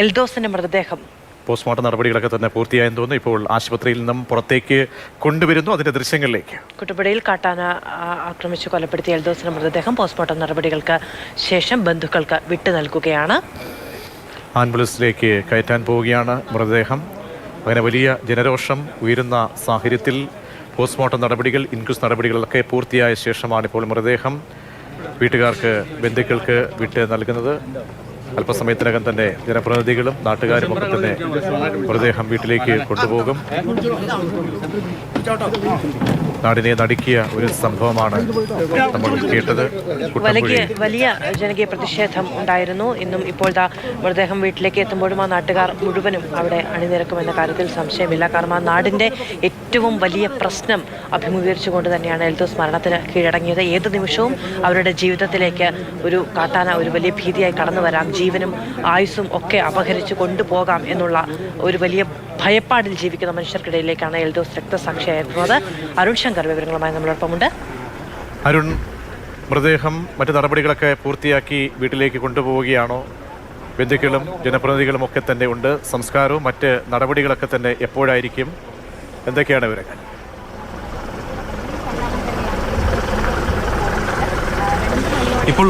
എൽദോസിന്റെ മൃതദേഹം പോസ്റ്റ്മോർട്ടം നടപടികളൊക്കെ തന്നെ പൂർത്തിയായെന്ന് തോന്നുന്നു. ഇപ്പോൾ ആശുപത്രിയിൽ നിന്നും പുറത്തേക്ക് കൊണ്ടുവരുന്നു. അതിന്റെ ദൃശ്യങ്ങളിലേക്ക്. കുട്ടപ്പുഴയിൽ കാട്ടാന ആക്രമിച്ചു കൊലപ്പെടുത്തിയ എൽദോസിന്റെ മൃതദേഹം പോസ്റ്റ്മോർട്ടം നടപടികൾക്ക് ശേഷം ബന്ധുക്കൾക്ക് വിട്ടു നൽകുകയാണ്. ആംബുലൻസിലേക്ക് കയറ്റാൻ പോവുകയാണ് മൃതദേഹം. അങ്ങനെ വലിയ ജനരോഷം ഉയരുന്ന സാഹചര്യത്തിൽ പോസ്റ്റ്മോർട്ടം നടപടികൾ, ഇൻക്വസ്റ്റ് നടപടികളൊക്കെ പൂർത്തിയായ ശേഷമാണ് ഇപ്പോൾ മൃതദേഹം വീട്ടുകാർക്ക്, ബന്ധുക്കൾക്ക് വിട്ട് നൽകുന്നത്. അല്പസമയത്തിനകം തന്നെ ജനപ്രതിനിധികളും നാട്ടുകാരും ഒക്കെ തന്നെ മൃതദേഹം വീട്ടിലേക്ക് കൊണ്ടുപോകും. നാടിനെ നടുക്കിയ ഒരു സംഭവമാണ് നമ്മൾ കേട്ടത്. വലിയ ജനകീയ പ്രതിഷേധം ഉണ്ടായിരുന്നു. ഇന്നും ഇപ്പോൾ മൃതദേഹം വീട്ടിലേക്ക് എത്തുമ്പോഴും ആ നാട്ടുകാർ മുഴുവനും അവിടെ അണിനിരക്കുമെന്ന കാര്യത്തിൽ സംശയമില്ല. കാരണം ആ നാടിൻ്റെ ഏറ്റവും വലിയ പ്രശ്നം അഭിമുഖീകരിച്ചുകൊണ്ട് തന്നെയാണ് എൽദോസ് മരണത്തിന് കീഴടങ്ങിയത്. ഏത് നിമിഷവും അവരുടെ ജീവിതത്തിലേക്ക് ഒരു കാട്ടാന ഒരു വലിയ ഭീതിയായി കടന്നു വരാം, ജീവനും ആയുസ്സും ഒക്കെ അപഹരിച്ചു കൊണ്ടുപോകാം എന്നുള്ള ഒരു വലിയ ഭയപ്പാടിൽ ജീവിക്കുന്ന മനുഷ്യർക്കിടയിലേക്കാണ് എൽദോസ് രക്തസാക്ഷിയായിരുന്നത്. അരുൺ ശങ്കർ വിവരങ്ങളുമായി നമ്മളോടൊപ്പമുണ്ട്. അരുൺ, മൃതദേഹം മറ്റു നടപടികളൊക്കെ പൂർത്തിയാക്കി വീട്ടിലേക്ക് കൊണ്ടുപോവുകയാണോ? ബന്ധുക്കളും ജനപ്രതിനിധികളും ഒക്കെ തന്നെ ഉണ്ട്. സംസ്കാരവും മറ്റ് നടപടികളൊക്കെ തന്നെ എപ്പോഴായിരിക്കും? എന്തൊക്കെയാണ് വിവരങ്ങൾ? ഇപ്പോൾ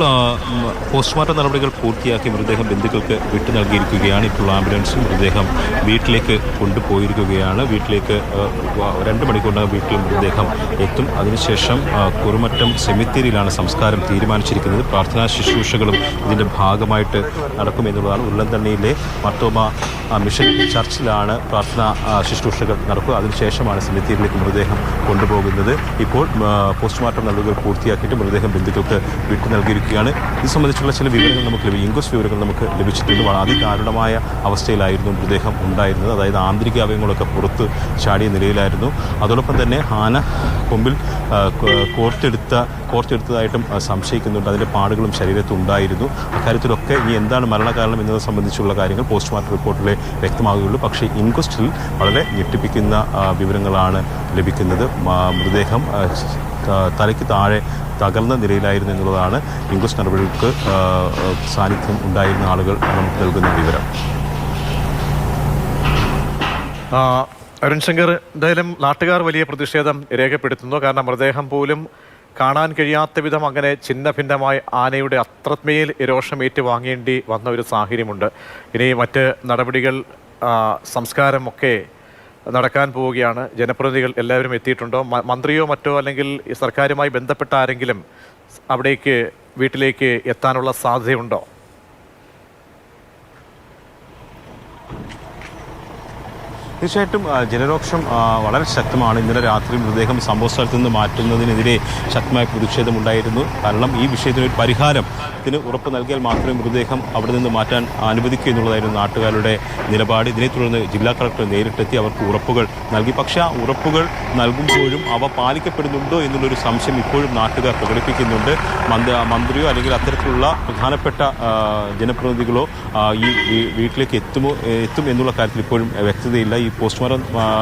പോസ്റ്റ്മോർട്ടം നടപടികൾ പൂർത്തിയാക്കി മൃതദേഹം ബന്ധുക്കൾക്ക് വിട്ടു നൽകിയിരിക്കുകയാണ്. ഇപ്പോൾ ആംബുലൻസിൽ മൃതദേഹം വീട്ടിലേക്ക് കൊണ്ടുപോയിരിക്കുകയാണ്. വീട്ടിലേക്ക് 2 മണിക്കൂറിനകം വീട്ടിൽ മൃതദേഹം എത്തും. അതിനുശേഷം കുറുമറ്റം സെമിത്തേരിയിലാണ് സംസ്കാരം തീരുമാനിച്ചിരിക്കുന്നത്. പ്രാർത്ഥനാ ശുശ്രൂഷകളും ഇതിൻ്റെ ഭാഗമായിട്ട് നടക്കുമെന്നുള്ളതാണ്. ഉരുളൻതണ്ണിയിലെ മർത്തോമ മിഷൻ ചർച്ചിലാണ് പ്രാർത്ഥനാ ശുശ്രൂഷകൾ നടക്കുക. അതിനുശേഷമാണ് സെമിത്തേരിയിലേക്ക് മൃതദേഹം കൊണ്ടുപോകുന്നത്. ഇപ്പോൾ പോസ്റ്റ്മോർട്ടം നടപടികൾ പൂർത്തിയാക്കിയിട്ട് മൃതദേഹം ബന്ധുക്കൾക്ക് വിട്ടു നൽകിയിരിക്കുകയാണ്. ഇത് സംബന്ധിച്ചുള്ള ചില വിവരങ്ങൾ നമുക്ക് ഇൻക്വസ്റ്റ് വിവരങ്ങൾ നമുക്ക് ലഭിച്ചിട്ടുണ്ട്. അതിദാരുണമായ അവസ്ഥയിലായിരുന്നു മൃതദേഹം ഉണ്ടായിരുന്നത്. അതായത് ആന്തരിക അവയവങ്ങളൊക്കെ പുറത്ത് ചാടിയ നിലയിലായിരുന്നു. അതോടൊപ്പം തന്നെ ആന കൊമ്പിൽ കോർത്തെടുത്തതായിട്ടും സംശയിക്കുന്നുണ്ട്. അതിൻ്റെ പാടുകളും ശരീരത്തിൽ ഉണ്ടായിരുന്നു. അക്കാര്യത്തിലൊക്കെ ഇനി എന്താണ് മരണകാരണം എന്നത് സംബന്ധിച്ചുള്ള കാര്യങ്ങൾ പോസ്റ്റ്മോർട്ടം റിപ്പോർട്ടിലെ വ്യക്തമാകുകയുള്ളൂ. പക്ഷേ ഇൻക്വസ്റ്റിൽ വളരെ ഞെട്ടിപ്പിക്കുന്ന വിവരങ്ങളാണ് ലഭിക്കുന്നത്. മൃതദേഹം തലയ്ക്ക് താഴെ തകർന്ന നിലയിലായിരുന്നു എന്നുള്ളതാണ് ഇൻക്വസ്റ്റ് നടപടികൾക്ക് സാന്നിധ്യം ഉണ്ടായിരുന്ന ആളുകൾ നമുക്ക് നൽകുന്ന വിവരം. അരുൺ ശങ്കർ, എന്തായാലും നാട്ടുകാർ വലിയ പ്രതിഷേധം രേഖപ്പെടുത്തുന്നു. കാരണം മൃതദേഹം പോലും കാണാൻ കഴിയാത്ത വിധം അങ്ങനെ ഛിന്ന ഭിന്നമായ ആനയുടെ അത്രമേൽ രോഷം ഏറ്റുവാങ്ങേണ്ടി വന്ന ഒരു സാഹചര്യമുണ്ട്. ഇനി മറ്റ് നടപടികൾ, സംസ്കാരമൊക്കെ നടക്കാൻ പോവുകയാണ്. ജനപ്രതിനിധികൾ എല്ലാവരും എത്തിയിട്ടുണ്ടോ? മന്ത്രിയോ മറ്റോ അല്ലെങ്കിൽ സർക്കാരുമായി ബന്ധപ്പെട്ട ആരെങ്കിലും അവിടേക്ക് വീട്ടിലേക്ക് എത്താനുള്ള സാധ്യതയുണ്ടോ? തീർച്ചയായിട്ടും ജനരോക്ഷം വളരെ ശക്തമാണ്. ഇന്നലെ രാത്രി മൃതദേഹം സംഭവ സ്ഥലത്ത് നിന്ന് മാറ്റുന്നതിനെതിരെ ശക്തമായ പ്രതിഷേധമുണ്ടായിരുന്നു. കാരണം ഈ വിഷയത്തിനൊരു പരിഹാരത്തിന് ഉറപ്പ് നൽകിയാൽ മാത്രമേ മൃതദേഹം അവിടെ നിന്ന് മാറ്റാൻ അനുവദിക്കൂ എന്നുള്ളതായിരുന്നു നാട്ടുകാരുടെ നിലപാട്. ഇതിനെ തുടർന്ന് ജില്ലാ കളക്ടർ നേരിട്ടെത്തി അവർക്ക് ഉറപ്പുകൾ നൽകി. പക്ഷേ ആ ഉറപ്പുകൾ നൽകുമ്പോഴും അവ പാലിക്കപ്പെടുന്നുണ്ടോ എന്നുള്ളൊരു സംശയം ഇപ്പോഴും നാട്ടുകാർ പ്രകടിപ്പിക്കുന്നുണ്ട്. മന്ത്രിയോ അല്ലെങ്കിൽ അത്തരത്തിലുള്ള പ്രധാനപ്പെട്ട ജനപ്രതിനിധികളോ ഈ വീട്ടിലേക്ക് എത്തും എന്നുള്ള കാര്യത്തിൽ ഇപ്പോഴും വ്യക്തതയില്ല. ഈ പോസ്റ്റ്മോർട്ടം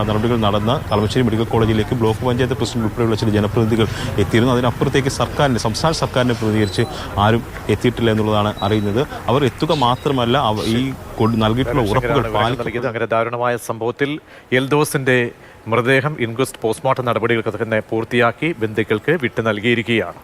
നടപടികൾ നടന്ന കളമശ്ശേരി മെഡിക്കൽ കോളേജിലേക്ക് ബ്ലോക്ക് പഞ്ചായത്ത് പ്രസിഡന്റ് ഉൾപ്പെടെയുള്ള ചില ജനപ്രതിനിധികൾ എത്തിയിരുന്നു. അതിനപ്പുറത്തേക്ക് സംസ്ഥാന സർക്കാരിനെ പ്രതികരിച്ച് ആരും എത്തിയിട്ടില്ല എന്നുള്ളതാണ് അറിയുന്നത്. അവർ എത്തുക മാത്രമല്ല ഈ നൽകിയിട്ടുള്ള ഉറപ്പുകൾ പാലിക്കുന്നത്. അങ്ങനെ ദാരുണമായ സംഭവത്തിൽ എൽദോസിന്റെ മൃതദേഹം ഇൻക്വസ്റ്റ് പോസ്റ്റ്മോർട്ടം നടപടികൾക്ക് തന്നെ പൂർത്തിയാക്കി ബന്ധുക്കൾക്ക് വിട്ടു നൽകിയിരിക്കുകയാണ്.